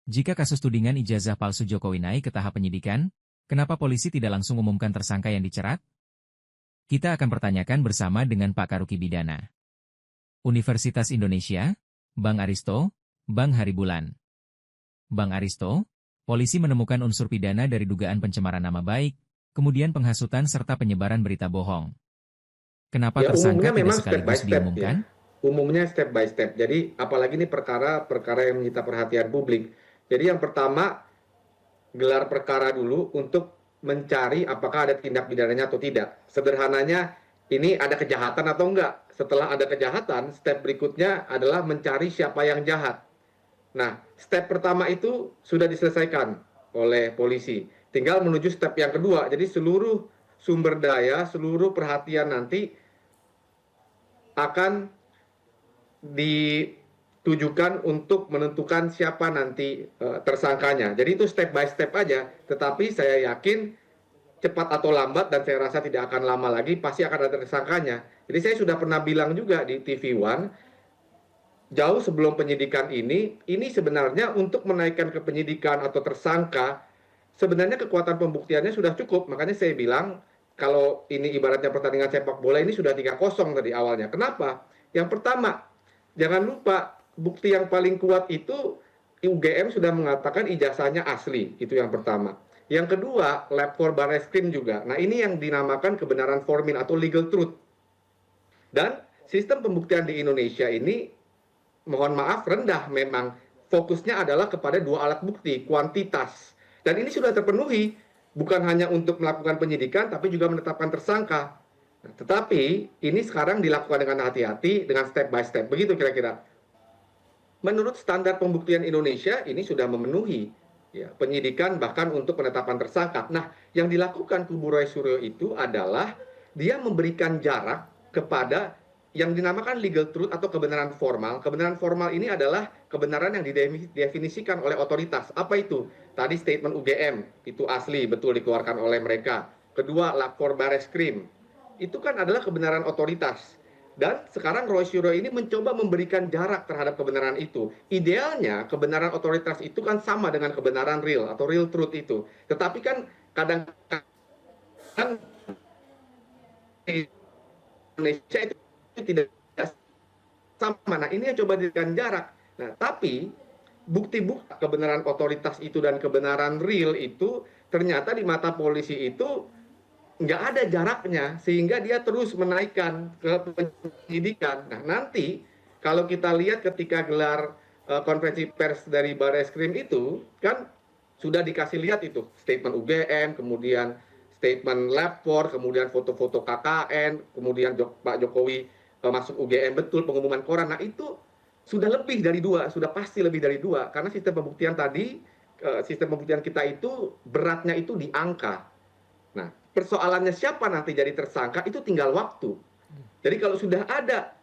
Jika kasus tudingan ijazah palsu Jokowi naik ke tahap penyidikan, kenapa polisi tidak langsung umumkan tersangka yang dicerat? Kita akan pertanyakan bersama dengan Pak Karuki Bidana. Universitas Indonesia, Bang Aristo, Bang Haribulan. Bang Aristo, polisi menemukan unsur pidana dari dugaan pencemaran nama baik, kemudian penghasutan serta penyebaran berita bohong. Kenapa Ya, tersangka umumnya tidak memang step by sekaligus step ya. diumumkan? Umumnya step by step. Jadi apalagi ini perkara-perkara yang menyita perhatian publik. Jadi yang pertama gelar perkara dulu untuk mencari apakah ada tindak pidananya atau tidak. Sederhananya ini ada kejahatan atau enggak. Setelah ada kejahatan, step berikutnya adalah mencari siapa yang jahat. Nah, step pertama itu sudah diselesaikan oleh polisi. Tinggal menuju step yang kedua. Jadi seluruh sumber daya, seluruh perhatian nanti akan ditujukan untuk menentukan siapa nanti tersangkanya. Jadi itu step by step aja. Tetapi saya yakin cepat atau lambat, dan saya rasa tidak akan lama lagi, pasti akan ada tersangkanya. Jadi saya sudah pernah bilang juga di TV One, jauh sebelum penyidikan ini sebenarnya untuk menaikkan ke penyidikan atau tersangka, sebenarnya kekuatan pembuktiannya sudah cukup. Makanya saya bilang, kalau ini ibaratnya pertandingan sepak bola, ini sudah 3-0 tadi awalnya. Kenapa? Yang pertama, jangan lupa, bukti yang paling kuat itu UGM sudah mengatakan ijazahnya asli, itu yang pertama. Yang kedua, lab for Barreskrim juga. Nah, ini yang dinamakan kebenaran formin atau legal truth. Dan sistem pembuktian di Indonesia ini, mohon maaf, rendah memang. Fokusnya adalah kepada dua alat bukti, kuantitas. Dan ini sudah terpenuhi, bukan hanya untuk melakukan penyidikan, tapi juga menetapkan tersangka. Nah, tetapi ini sekarang dilakukan dengan hati-hati, dengan step by step. Begitu kira-kira. Menurut standar pembuktian Indonesia, ini sudah memenuhi ya, penyidikan bahkan untuk penetapan tersangka. Nah, yang dilakukan kubu Roy Suryo itu adalah dia memberikan jarak kepada yang dinamakan legal truth atau kebenaran formal. Kebenaran formal ini adalah kebenaran yang didefinisikan oleh otoritas. Apa itu? Tadi statement UGM, itu asli, betul dikeluarkan oleh mereka. Kedua, lapor Barreskrim. Itu kan adalah kebenaran otoritas. Dan sekarang Roy Suryo ini mencoba memberikan jarak terhadap kebenaran itu. Idealnya kebenaran otoritas itu kan sama dengan kebenaran real atau real truth itu. Tetapi kan kadang-kadang di Indonesia itu tidak sama. Nah, ini yang coba diberikan jarak. Nah, tapi bukti-bukti kebenaran otoritas itu dan kebenaran real itu ternyata di mata polisi itu nggak ada jaraknya, sehingga dia terus menaikkan ke penyidikan. Nah, nanti kalau kita lihat ketika gelar konferensi pers dari Barreskrim itu, kan sudah dikasih lihat itu statement UGM, kemudian statement Lapor, kemudian foto-foto KKN, kemudian Pak Jokowi masuk UGM, betul pengumuman koran. Nah, itu sudah lebih dari dua, sudah pasti lebih dari dua, karena sistem pembuktian tadi, sistem pembuktian kita itu beratnya itu di angka. Nah, persoalannya siapa nanti jadi tersangka itu tinggal waktu. Jadi kalau sudah ada,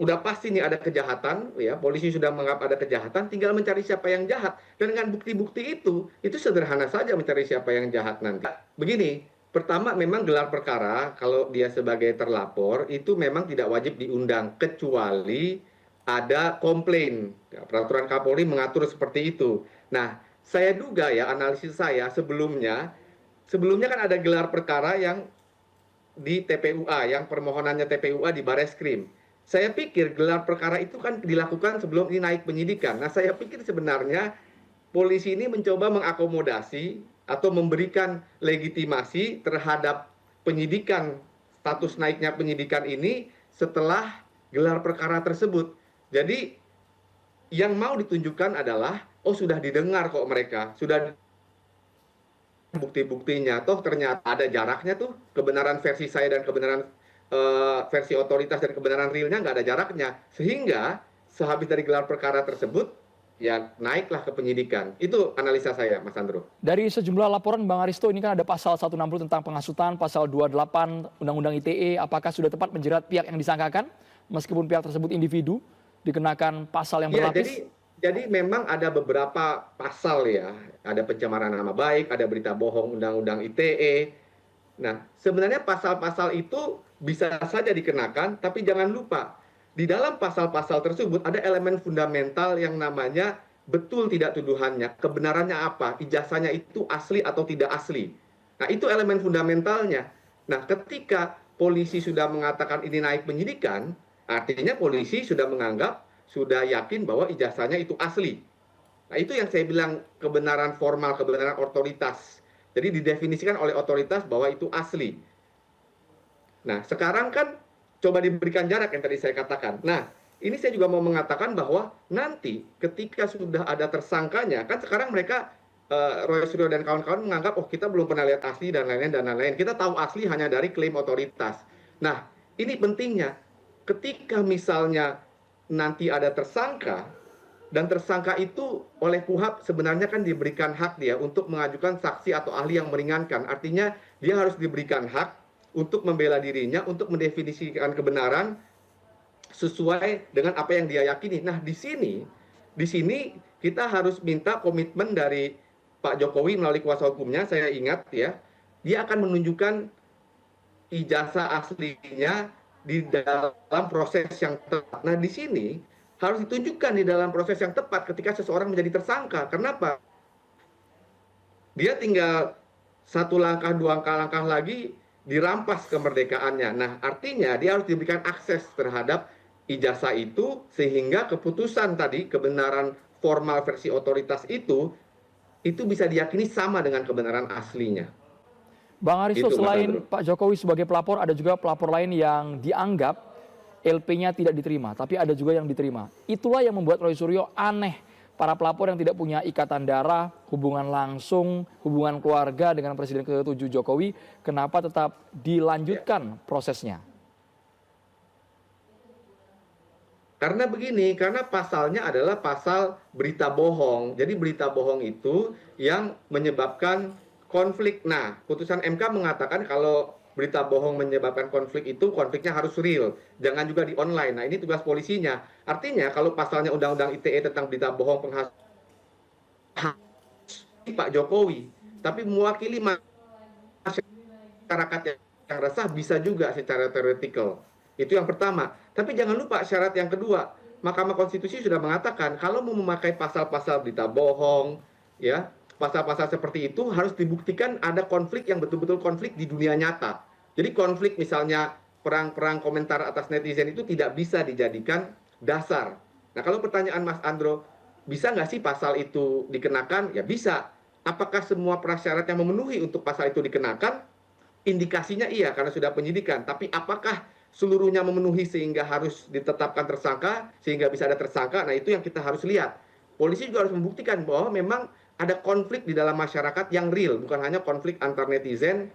udah pasti nih ada kejahatan, ya polisi sudah menganggap ada kejahatan, tinggal mencari siapa yang jahat. Dan dengan bukti-bukti itu sederhana saja mencari siapa yang jahat nanti. Begini, pertama memang gelar perkara kalau dia sebagai terlapor itu memang tidak wajib diundang kecuali ada komplain. Ya, peraturan Kapolri mengatur seperti itu. Nah, saya duga ya analisis saya sebelumnya kan ada gelar perkara yang di TPUA, yang permohonannya TPUA di Barreskrim. Saya pikir gelar perkara itu kan dilakukan sebelum ini naik penyidikan. Nah, saya pikir sebenarnya polisi ini mencoba mengakomodasi atau memberikan legitimasi terhadap penyidikan, status naiknya penyidikan ini setelah gelar perkara tersebut. Jadi yang mau ditunjukkan adalah, oh sudah didengar kok mereka, sudah bukti-buktinya, toh ternyata ada jaraknya tuh, kebenaran versi saya dan kebenaran versi otoritas dan kebenaran realnya nggak ada jaraknya, sehingga sehabis dari gelar perkara tersebut ya naiklah ke penyidikan. Itu analisa saya, Mas Andro. Dari sejumlah laporan Bang Aristo, ini kan ada pasal 160 tentang penghasutan, pasal 28 Undang-Undang ITE, apakah sudah tepat menjerat pihak yang disangkakan meskipun pihak tersebut individu dikenakan pasal yang berlapis? Jadi memang ada beberapa pasal ya, ada pencemaran nama baik, ada berita bohong Undang-Undang ITE. Nah, sebenarnya pasal-pasal itu bisa saja dikenakan, tapi jangan lupa, di dalam pasal-pasal tersebut ada elemen fundamental yang namanya betul tidak tuduhannya, kebenarannya apa, ijazahnya itu asli atau tidak asli. Nah, itu elemen fundamentalnya. Nah, ketika polisi sudah mengatakan ini naik penyidikan, artinya polisi sudah menganggap, sudah yakin bahwa ijazahnya itu asli. Nah, itu yang saya bilang kebenaran formal, kebenaran otoritas. Jadi didefinisikan oleh otoritas bahwa itu asli. Nah, sekarang kan coba diberikan jarak yang tadi saya katakan. Nah, ini saya juga mau mengatakan bahwa nanti ketika sudah ada tersangkanya, kan sekarang mereka Roy Suryo dan kawan-kawan menganggap, oh kita belum pernah lihat asli dan lain-lain dan lain-lain. Kita tahu asli hanya dari klaim otoritas. Nah, ini pentingnya. Ketika misalnya nanti ada tersangka, dan tersangka itu oleh KUHP sebenarnya kan diberikan hak dia untuk mengajukan saksi atau ahli yang meringankan. Artinya dia harus diberikan hak untuk membela dirinya, untuk mendefinisikan kebenaran sesuai dengan apa yang dia yakini. Nah, di sini kita harus minta komitmen dari Pak Jokowi melalui kuasa hukumnya. Saya ingat ya, dia akan menunjukkan ijazah aslinya di dalam proses yang tepat. Nah, di sini harus ditunjukkan di dalam proses yang tepat ketika seseorang menjadi tersangka. Kenapa? Dia tinggal satu langkah, dua langkah lagi dirampas kemerdekaannya. Nah, artinya dia harus diberikan akses terhadap ijazah itu sehingga keputusan tadi, kebenaran formal versi otoritas itu bisa diyakini sama dengan kebenaran aslinya. Bang Aristo, Gitu, selain Pak Jokowi sebagai pelapor, ada juga pelapor lain yang dianggap LP-nya tidak diterima, tapi ada juga yang diterima. Itulah yang membuat Roy Suryo aneh. Para pelapor yang tidak punya ikatan darah, hubungan langsung, hubungan keluarga dengan Presiden ke-7 Jokowi, kenapa tetap dilanjutkan prosesnya? Karena begini, karena pasalnya adalah pasal berita bohong. Jadi berita bohong itu yang menyebabkan konflik. Nah, putusan MK mengatakan kalau berita bohong menyebabkan konflik itu konfliknya harus real. Jangan juga di online. Nah, ini tugas polisinya. Artinya kalau pasalnya Undang-Undang ITE tentang berita bohong penghasut Pak Jokowi, tapi mewakili masyarakat yang resah bisa juga secara teoretikal. Itu yang pertama. Tapi jangan lupa syarat yang kedua. Mahkamah Konstitusi sudah mengatakan kalau mau memakai pasal-pasal berita bohong, ya, pasal-pasal seperti itu harus dibuktikan ada konflik yang betul-betul konflik di dunia nyata. Jadi konflik misalnya perang-perang komentar atas netizen itu tidak bisa dijadikan dasar. Nah, kalau pertanyaan Mas Andro, bisa nggak sih pasal itu dikenakan? Ya bisa. Apakah semua prasyarat yang memenuhi untuk pasal itu dikenakan? Indikasinya iya, karena sudah penyidikan. Tapi apakah seluruhnya memenuhi sehingga harus ditetapkan tersangka, sehingga bisa ada tersangka? Nah, itu yang kita harus lihat. Polisi juga harus membuktikan bahwa memang ada konflik di dalam masyarakat yang real, bukan hanya konflik antar netizen,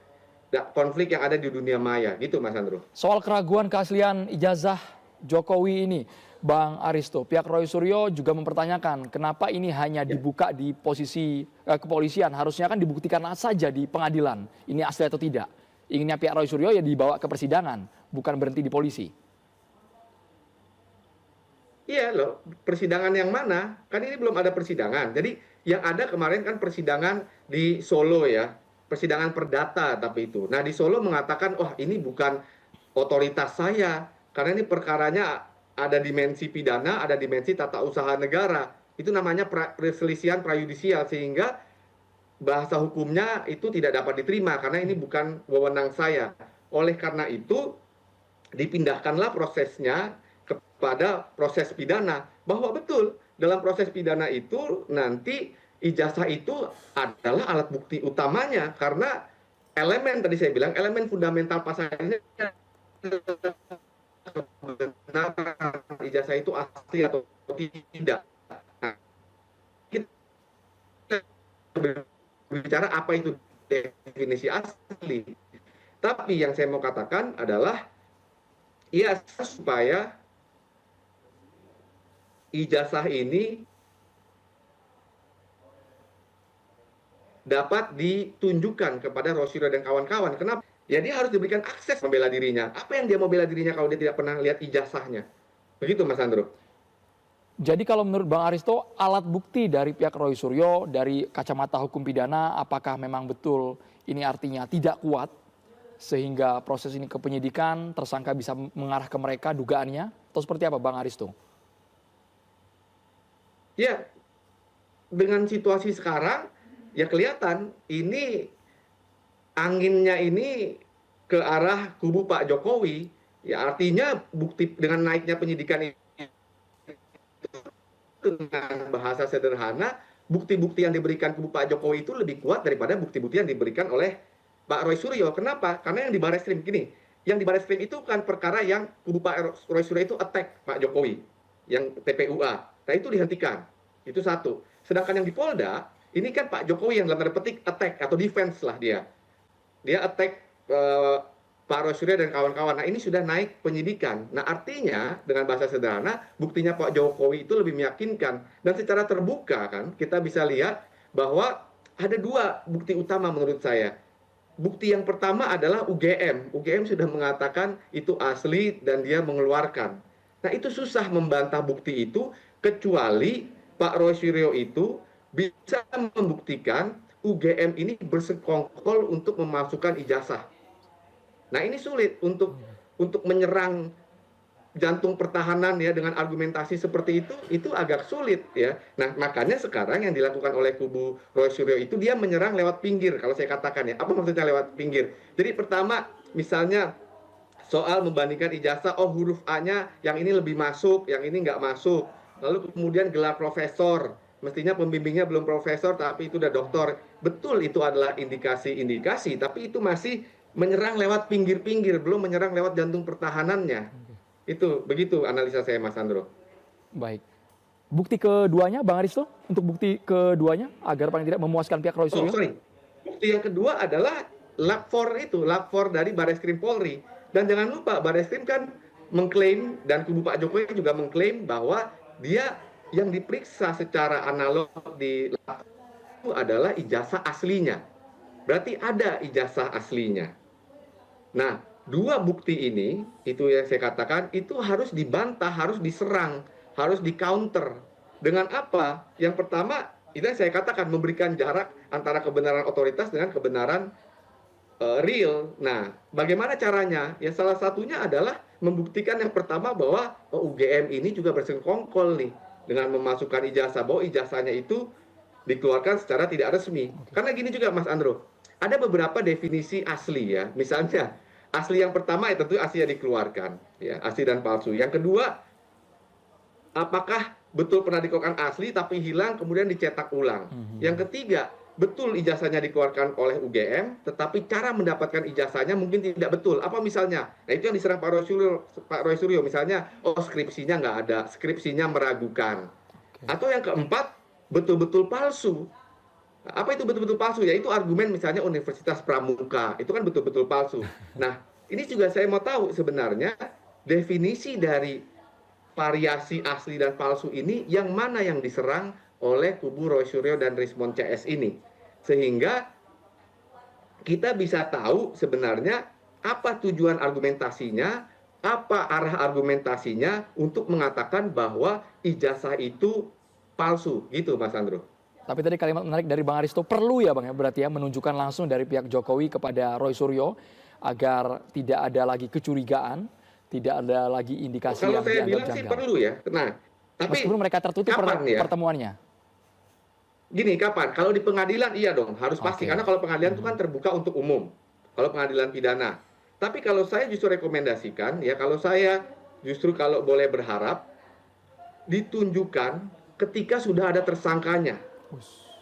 konflik yang ada di dunia maya. Gitu, Mas Andro. Soal keraguan keaslian ijazah Jokowi ini, Bang Aristo, pihak Roy Suryo juga mempertanyakan kenapa ini hanya dibuka di posisi kepolisian, harusnya kan dibuktikan saja di pengadilan, ini asli atau tidak. Inginnya pihak Roy Suryo ya dibawa ke persidangan, bukan berhenti di polisi. Iya loh, persidangan yang mana? Kan ini belum ada persidangan. Jadi yang ada kemarin kan persidangan di Solo ya, persidangan perdata tapi itu. Nah, di Solo mengatakan, oh ini bukan otoritas saya, karena ini perkaranya ada dimensi pidana, ada dimensi tata usaha negara. Itu namanya perselisihan prayudisial, sehingga bahasa hukumnya itu tidak dapat diterima karena ini bukan wewenang saya. Oleh karena itu dipindahkanlah prosesnya kepada proses pidana, bahwa betul dalam proses pidana itu nanti ijazah itu adalah alat bukti utamanya, karena elemen tadi saya bilang elemen fundamental pasal ini benar ijazah itu asli atau tidak. Nah, kita bicara apa itu definisi asli. Tapi yang saya mau katakan adalah ya supaya ijazah ini dapat ditunjukkan kepada Roy Suryo dan kawan-kawan. Kenapa? Ya dia harus diberikan akses membela dirinya. Apa yang dia mau bela dirinya kalau dia tidak pernah lihat ijazahnya? Begitu, Mas Andro. Jadi kalau menurut Bang Aristo, alat bukti dari pihak Roy Suryo dari kacamata hukum pidana, apakah memang betul ini artinya tidak kuat sehingga proses ini ke penyidikan, tersangka bisa mengarah ke mereka dugaannya? Atau seperti apa, Bang Aristo? Ya, dengan situasi sekarang ya kelihatan ini anginnya ini ke arah kubu Pak Jokowi. Ya artinya bukti dengan naiknya penyidikan ini dengan bahasa sederhana, bukti-bukti yang diberikan kubu Pak Jokowi itu lebih kuat daripada bukti-bukti yang diberikan oleh Pak Roy Suryo. Kenapa? Karena yang di Barreskrim gini, yang di Barreskrim itu kan perkara yang kubu Pak Roy Suryo itu attack Pak Jokowi, yang TPUA. Nah itu dihentikan, itu satu. Sedangkan yang di Polda, ini kan Pak Jokowi yang dalam tanda petik attack atau defense lah dia. Dia attack Pak Roy Suryo dan kawan-kawan. Nah ini sudah naik penyidikan. Nah artinya dengan bahasa sederhana, buktinya Pak Jokowi itu lebih meyakinkan. Dan secara terbuka kan kita bisa lihat bahwa ada dua bukti utama menurut saya. Bukti yang pertama adalah UGM. UGM sudah mengatakan itu asli dan dia mengeluarkan. Nah itu susah membantah bukti itu kecuali Pak Roy Suryo itu bisa membuktikan UGM ini bersekongkol untuk memasukkan ijazah. Nah ini sulit untuk menyerang jantung pertahanan ya dengan argumentasi seperti itu agak sulit ya. Nah makanya sekarang yang dilakukan oleh kubu Roy Suryo itu dia menyerang lewat pinggir kalau saya katakan ya. Apa maksudnya lewat pinggir? Jadi pertama misalnya soal membandingkan ijazah, oh huruf A-nya yang ini lebih masuk, yang ini nggak masuk. Lalu kemudian gelar profesor, mestinya pembimbingnya belum profesor tapi itu udah doktor. Betul itu adalah indikasi-indikasi, tapi itu masih menyerang lewat pinggir-pinggir, belum menyerang lewat jantung pertahanannya. Itu begitu analisa saya, Mas Andro. Baik. Bukti keduanya, Bang Aristo, untuk bukti keduanya agar paling tidak memuaskan pihak Roy Suryo. Bukti yang kedua adalah lab 4 dari Barreskrim Polri. Dan jangan lupa Barreskrim kan mengklaim dan kubu Pak Jokowi juga mengklaim bahwa dia yang diperiksa secara analog di lab itu adalah ijazah aslinya. Berarti ada ijazah aslinya. Nah, dua bukti ini, itu yang saya katakan, itu harus dibantah, harus diserang, harus di-counter. Dengan apa? Yang pertama, itu yang saya katakan, memberikan jarak antara kebenaran otoritas dengan kebenaran real. Nah, bagaimana caranya? Ya salah satunya adalah membuktikan yang pertama bahwa UGM ini juga bersekongkol nih, dengan memasukkan ijazah, bahwa ijazahnya itu dikeluarkan secara tidak resmi. Karena gini juga Mas Andro, ada beberapa definisi asli ya, misalnya, asli yang pertama ya tentu asli yang dikeluarkan, ya asli dan palsu. Yang kedua, apakah betul pernah dikeluarkan asli tapi hilang kemudian dicetak ulang. Yang ketiga, betul ijazahnya dikeluarkan oleh UGM, tetapi cara mendapatkan ijazahnya mungkin tidak betul. Apa misalnya? Nah itu yang diserang Pak Roy Suryo, misalnya, oh skripsinya nggak ada, skripsinya meragukan. Atau yang keempat, betul-betul palsu. Apa itu betul-betul palsu? Yaitu argumen misalnya Universitas Pramuka, itu kan betul-betul palsu. Nah, ini juga saya mau tahu sebenarnya definisi dari variasi asli dan palsu ini yang mana yang diserang oleh kubu Roy Suryo dan Rismon CS ini. Sehingga kita bisa tahu sebenarnya apa tujuan argumentasinya, apa arah argumentasinya untuk mengatakan bahwa ijazah itu palsu, gitu Mas Andro. Tapi tadi kalimat menarik dari Bang Aristo, perlu ya Bang ya berarti ya menunjukkan langsung dari pihak Jokowi kepada Roy Suryo agar tidak ada lagi kecurigaan, tidak ada lagi indikasi yang dianggap janggal. Kalau saya bilang sih perlu ya. Nah, tapi meskipun mereka tertutup pertemuannya. Gini, kapan? Kalau di pengadilan iya dong, harus pasti. Karena kalau pengadilan itu kan terbuka untuk umum. Kalau pengadilan pidana. Tapi kalau saya justru rekomendasikan, ya kalau saya justru kalau boleh berharap, ditunjukkan ketika sudah ada tersangkanya.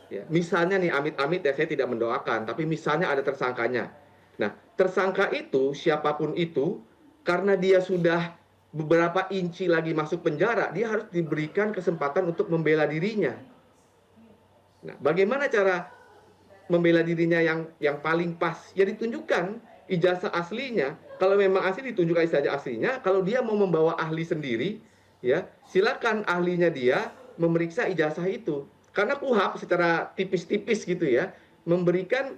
Ya, misalnya nih amit-amit ya saya tidak mendoakan, tapi misalnya ada tersangkanya. Nah, tersangka itu siapapun itu, karena dia sudah beberapa inci lagi masuk penjara, dia harus diberikan kesempatan untuk membela dirinya. Nah, bagaimana cara membela dirinya yang paling pas? Ya ditunjukkan ijazah aslinya. Kalau memang asli ditunjukkan ijazah aslinya. Kalau dia mau membawa ahli sendiri, ya silakan ahlinya dia memeriksa ijazah itu. Karena KUHP secara tipis-tipis gitu ya, memberikan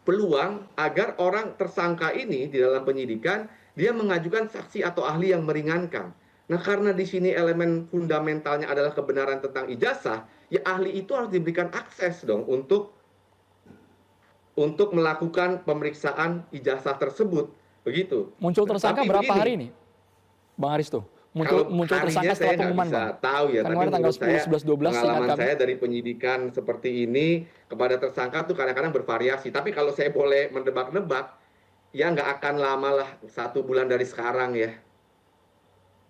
peluang agar orang tersangka ini di dalam penyidikan, dia mengajukan saksi atau ahli yang meringankan. Nah karena di sini elemen fundamentalnya adalah kebenaran tentang ijazah, ya ahli itu harus diberikan akses dong untuk melakukan pemeriksaan ijazah tersebut. Begitu. Muncul tersangka berapa hari ini, Bang Aristo? muncul tersangka setelah pengumuman, Bang. Tahu ya, kan tapi tanggal menurut saya 10, 11, 12 pengalaman saya dari penyidikan seperti ini kepada tersangka tuh kadang-kadang bervariasi. Tapi kalau saya boleh mendebak-nebak, ya nggak akan lama lah, 1 bulan dari sekarang ya.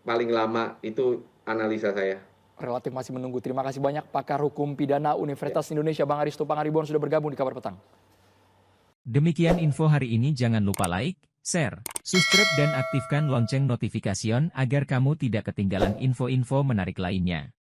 Paling lama, itu analisa saya. Relatif masih menunggu. Terima kasih banyak pakar hukum pidana Universitas Indonesia Bang Aristo Pangaribuan sudah bergabung di Kabar Petang. Demikian info hari ini, jangan lupa like, share, subscribe dan aktifkan lonceng notification agar kamu tidak ketinggalan info-info menarik lainnya.